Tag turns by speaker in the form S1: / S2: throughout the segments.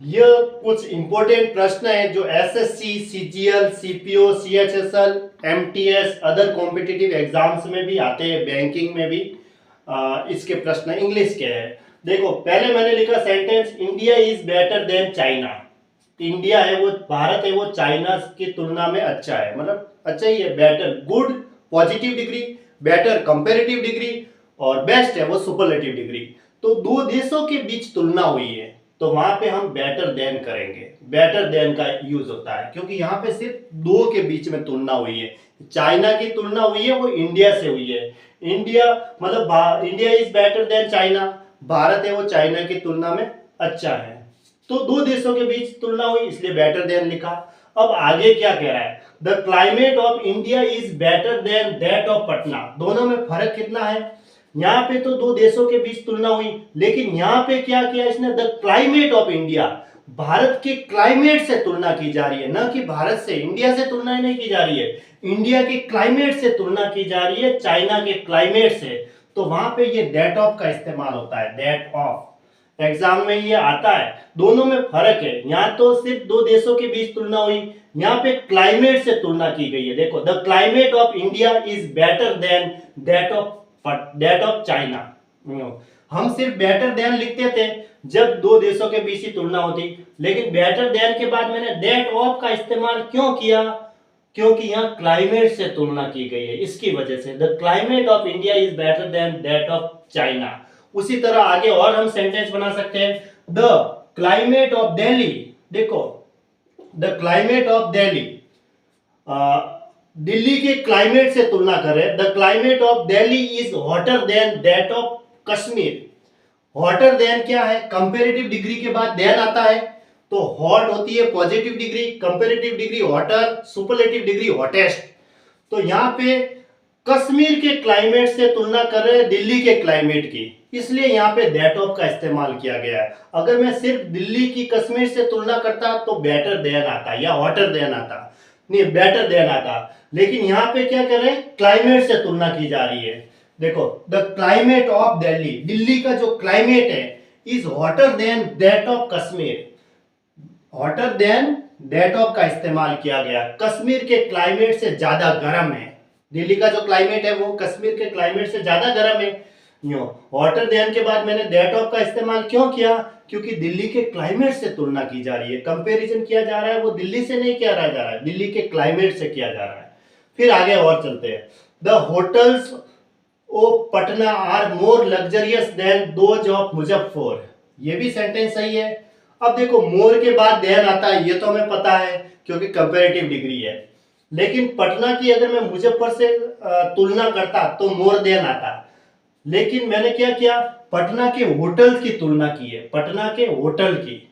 S1: यह कुछ इंपॉर्टेंट प्रश्न है जो SSC, CGL, CPO, CHSL, MTS, other competitive exams में भी आते हैं, बैंकिंग में भी इसके प्रश्न इंग्लिश के हैं। देखो, पहले मैंने लिखा sentence, India is better than China. India है वो, भारत है वो चाइना की तुलना में अच्छा है, मतलब अच्छा ही है, better, good positive degree, better comparative degree, और बेस्ट है वो सुपरलेटिव डिग्री। तो दो देशों के बीच तुलना हुई है, तो वहां पे हम बेटर देन करेंगे। बेटर देन का यूज होता है क्योंकि यहाँ पे सिर्फ दो के बीच में तुलना हुई है। चाइना की तुलना हुई है वो इंडिया से हुई है। इंडिया मतलब India is better than China, Bharat है वो चाइना की तुलना में अच्छा है। तो दो देशों के बीच तुलना हुई इसलिए बेटर देन लिखा। अब आगे क्या कह रहा है, the climate of India is better than that of Patna. दोनों में फर्क कितना है, यहाँ पे तो दो देशों के बीच तुलना हुई, लेकिन यहाँ पे क्या किया इसने, the climate of India, Bharat के क्लाइमेट से तुलना की जा रही है, न कि भारत से, इंडिया से तुलना नहीं की जा रही है, इंडिया के क्लाइमेट से तुलना की जा रही है चाइना के क्लाइमेट से। तो वहां पे ये दैट ऑफ का इस्तेमाल होता है, दैट ऑफ एग्जाम में ये आता है। दोनों में फर्क है, यहाँ तो सिर्फ दो देशों के बीच तुलना हुई, यहाँ पे क्लाइमेट से तुलना की गई है। देखो, the climate of India is better than that of China. हम सिर्फ बेटर देन लिखते थे जब दो देशों के बीच की तुलना होती, लेकिन बेटर देन के बाद मैंने दैट ऑफ का इस्तेमाल क्यों किया, क्योंकि यहाँ क्लाइमेट से तुलना की गई है, इसकी वजह से the climate of India is better than that of China. उसी तरह आगे और हम सेंटेंस बना सकते हैं, द क्लाइमेट ऑफ दिल्ली। देखो, the climate of Delhi, Delhi के क्लाइमेट से तुलना करें, the climate of Delhi is hotter than that of Kashmir. Hotter than क्या है, कंपेरेटिव डिग्री के बाद देन आता है, तो हॉट होती है positive degree, comparative degree hotter, superlative degree hottest. तो यहाँ पे कश्मीर के क्लाइमेट से तुलना कर रहे हैं दिल्ली के क्लाइमेट की, इसलिए यहाँ पे दैट ऑफ का इस्तेमाल किया गया है। अगर मैं सिर्फ दिल्ली की कश्मीर से तुलना करता तो बेटर देन आता या हॉटर देन आता, नहीं बेटर देन आता, लेकिन यहाँ पे क्या कर रहे हैं, क्लाइमेट से तुलना की जा रही है। देखो, the climate of Delhi, Delhi का जो क्लाइमेट है, is hotter than that of Kashmir. Hotter than that of का इस्तेमाल किया गया, कश्मीर के क्लाइमेट से ज्यादा गर्म है। दिल्ली का जो क्लाइमेट है वो कश्मीर के क्लाइमेट से ज्यादा गर्म है। यूं हॉटर देन के बाद मैंने दैट ऑफ का इस्तेमाल क्यों किया, क्योंकि दिल्ली के क्लाइमेट से तुलना की जा रही है, कंपैरिजन किया जा रहा है, वो दिल्ली से नहीं किया जा रहा है, दिल्ली के क्लाइमेट से किया जा रहा है। फिर आगे और चलते हैं, the hotels of Patna are more luxurious than those of Muzaffar. ये भी सेंटेंस सही है। अब देखो, मोर के बाद देन आता है, ये तो हमें पता है क्योंकि कंपैरेटिव डिग्री है, लेकिन पटना की अगर मैं मुजफ्फर से तुलना करता तो मोर देन आता, लेकिन मैंने क्या किया, पटना के होटल की तुलना की है, पटना के होटल की,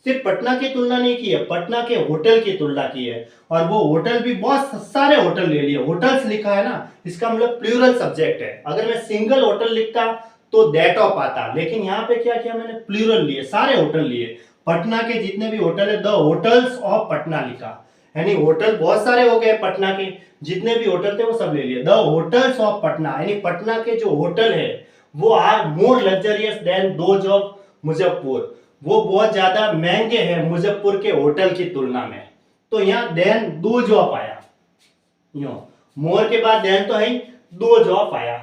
S1: सिर्फ पटना की तुलना नहीं की है, पटना के होटल की तुलना की है, और वो होटल भी बहुत सारे होटल ले लिए, होटल्स लिखा है ना, इसका मतलब प्लूरल सब्जेक्ट है। अगर मैं सिंगल होटल लिखता तो दैट ऑफ आता, लेकिन यहाँ पे क्या किया मैंने, प्लूरल लिए, सारे होटल लिए, पटना के जितने भी होटल है, द होटल्स ऑफ पटना लिखा, यानी होटल बहुत सारे हो गए, पटना के जितने भी होटल थे वो सब ले लिए, द होटल्स ऑफ पटना, यानी पटना के जो होटल है वो are more luxurious than those of Muzaffar, वो बहुत ज्यादा महंगे हैं मुजफ्फर के होटल की तुलना में। तो यहाँ देन दो जॉब आया, मोर के बाद देन तो है ही, दो जॉब आया।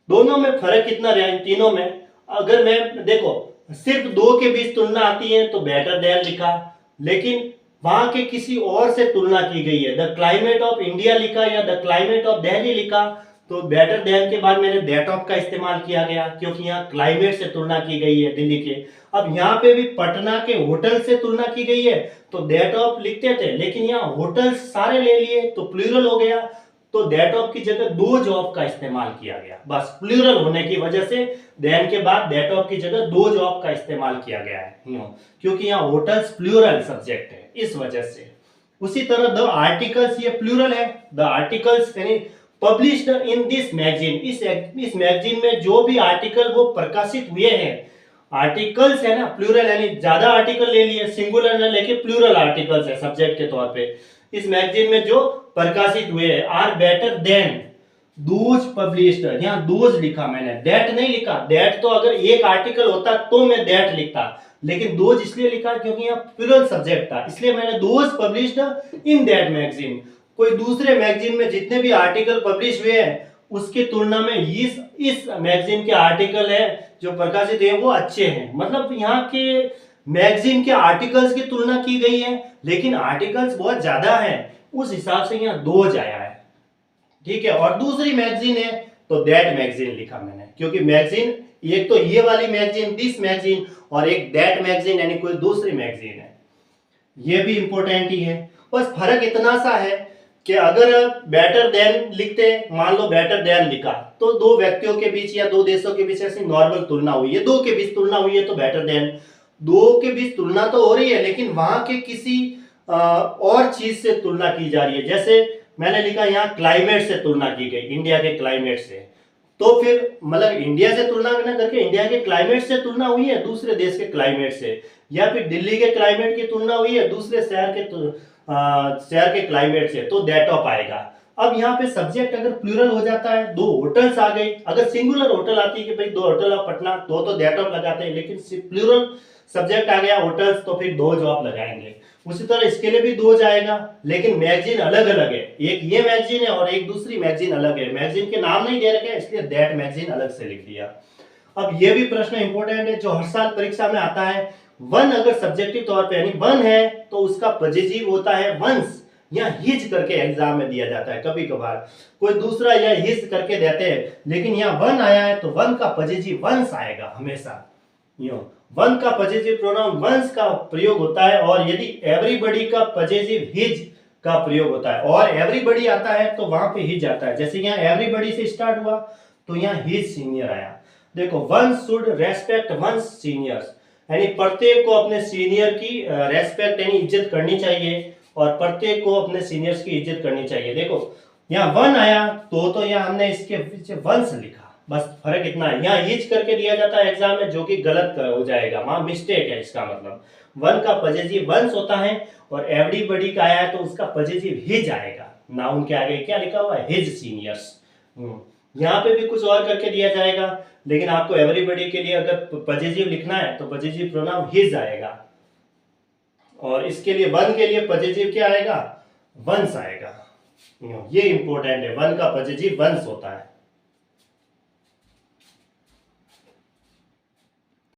S1: दोनों में फर्क कितना रहा इन तीनों में, अगर मैं देखो सिर्फ दो के बीच तुलना आती है तो बेटर देन लिखा, लेकिन वहां के किसी और से तुलना की गई है, द क्लाइमेट ऑफ इंडिया लिखा या द क्लाइमेट ऑफ दिल्ली लिखा, तो बेटर देन के बाद मैंने दैट ऑफ का इस्तेमाल किया गया क्योंकि यहाँ क्लाइमेट से तुलना की गई है दिल्ली के। अब यहाँ पे भी पटना के होटल से तुलना की गई है तो दैट ऑफ लिखते थे, लेकिन यहाँ होटल सारे ले लिए तो प्लूरल हो गया, तो दैट ऑफ की जगह दो जॉब का इस्तेमाल किया गया, बस प्लूरल होने की वजह से देन के बाद दैट ऑफ की जगह दो जॉब का इस्तेमाल किया गया है, क्योंकि यहाँ होटल्स प्लूरल सब्जेक्ट है इस वजह से। उसी तरह द आर्टिकल्स, ये प्लूरल है, द आर्टिकल्स यानी पब्लिश्ड इन दिस मैगजीन, इस मैगजीन में जो भी आर्टिकल वो प्रकाशित हुए हैं, आर्टिकल्स है ना प्लूरल, यानी ज्यादा आर्टिकल ले लिए, सिंगुलर न लेके प्लूरल आर्टिकल्स है सब्जेक्ट के तौर पे, इस मैगजीन में जो प्रकाशित हुए हैं are better than those published, यहाँ दोज लिखा मैंने, दैट नहीं लिखा, दैट तो अगर एक आर्टिकल होता तो मैं दैट लिखता, लेकिन दोज इसलिए लिखा क्योंकि यहाँ प्लूरल सब्जेक्ट था, इसलिए मैंने those published in that magazine. कोई दूसरे मैगजीन में जितने भी आर्टिकल पब्लिश हुए हैं उसकी तुलना में इस मैगजीन के आर्टिकल है जो प्रकाशित है वो अच्छे हैं। मतलब यहाँ के मैगजीन के आर्टिकल्स की तुलना की गई है, लेकिन आर्टिकल्स बहुत ज्यादा हैं, उस हिसाब से यहाँ दोज आया है। ठीक है, और दूसरी मैगजीन है तो दैट मैगजीन लिखा मैंने, क्योंकि मैगजीन एक तो ये वाली मैगजीन दिस मैगजीन और एक दैट मैगजीन यानी कोई दूसरी मैगजीन है, ये भी इंपॉर्टेंट ही है। बस फर्क इतना सा है कि अगर बेटर देन लिखते, मान लो बेटर देन लिखा तो दो व्यक्तियों के बीच या दो देशों के बीच ऐसी नॉर्मल तुलना हुई है, दो के बीच तुलना हुई है तो बेटर देन, दो के बीच तुलना तो हो रही है लेकिन वहां के किसी और चीज से तुलना की जा रही है। जैसे मैंने लिखा यहाँ क्लाइमेट से तुलना की गई, इंडिया के क्लाइमेट से, तो फिर मतलब इंडिया से तुलना न करके इंडिया के क्लाइमेट से तुलना हुई है दूसरे देश के क्लाइमेट से, या फिर दिल्ली के क्लाइमेट की तुलना हुई है दूसरे शहर के क्लाइमेट से, तो दैट ऑफ आएगा। अब यहाँ पे सब्जेक्ट अगर प्लूरल हो जाता है, दो होटल्स आ गई, अगर सिंगुलर होटल आती है कि भाई दो होटल ऑफ पटना, तो दैट ऑफ लगाते हैं, लेकिन प्लूरल सब्जेक्ट आ गया होटल्स तो फिर दो जॉब लगाएंगे। उसी तरह इसके लिए भी दो जाएगा, लेकिन मैगजीन अलग अलग है, एक ये मैगजीन है और एक दूसरी मैगजीन अलग है, मैगजीन के नाम नहीं दे रखे इसलिए दैट मैगजीन अलग से लिख दिया। अब ये भी प्रश्न इंपॉर्टेंट है जो हर साल परीक्षा में आता है, वन अगर सब्जेक्टिव तौर पे यानी वन है तो उसका पजेसिव होता है वंस या हिज करके एग्जाम में दिया जाता है, कभी कभार कोई दूसरा या हिज करके देते हैं, लेकिन यहाँ वन आया है तो वन का पजेसिव वंस आएगा हमेशा। वन का पजेसिव प्रोनाउन वंस का प्रयोग होता है, और यदि एवरीबॉडी का पजेसिव हिज का प्रयोग होता है और एवरीबॉडी आता है तो वहां पे हिज आता है। जैसे यहाँ एवरीबॉडी से स्टार्ट हुआ तो यहाँ हिज सीनियर आया। देखो one should respect one's seniors, यानी प्रत्येक को अपने सीनियर की रेस्पेक्ट यानी इज्जत करनी चाहिए और प्रत्येक को अपने सीनियर्स की इज्जत करनी चाहिए। देखो यहाँ वन आया तो यहाँ हमने इसके पीछे वंस लिखा, बस फर्क इतना है। यहाँ हिज करके दिया जाता है एग्जाम में जो कि गलत हो जाएगा, वहां मिस्टेक है। इसका मतलब वन का पजेसिव वंस होता है और एवरीबॉडी का आया तो उसका पजेसिव हिज आएगा, नाउन के आगे क्या लिखा हुआ है हिज सीनियर्स। यहाँ पे भी कुछ और करके दिया जाएगा, लेकिन आपको एवरीबॉडी के लिए अगर पजेसिव लिखना है तो पजेसिव प्रोनाउन हिज आएगा, और इसके लिए वन के लिए पजेसिव क्या आएगा वंस आएगा। ये इंपॉर्टेंट है, वन का पजेसिव वंस होता है।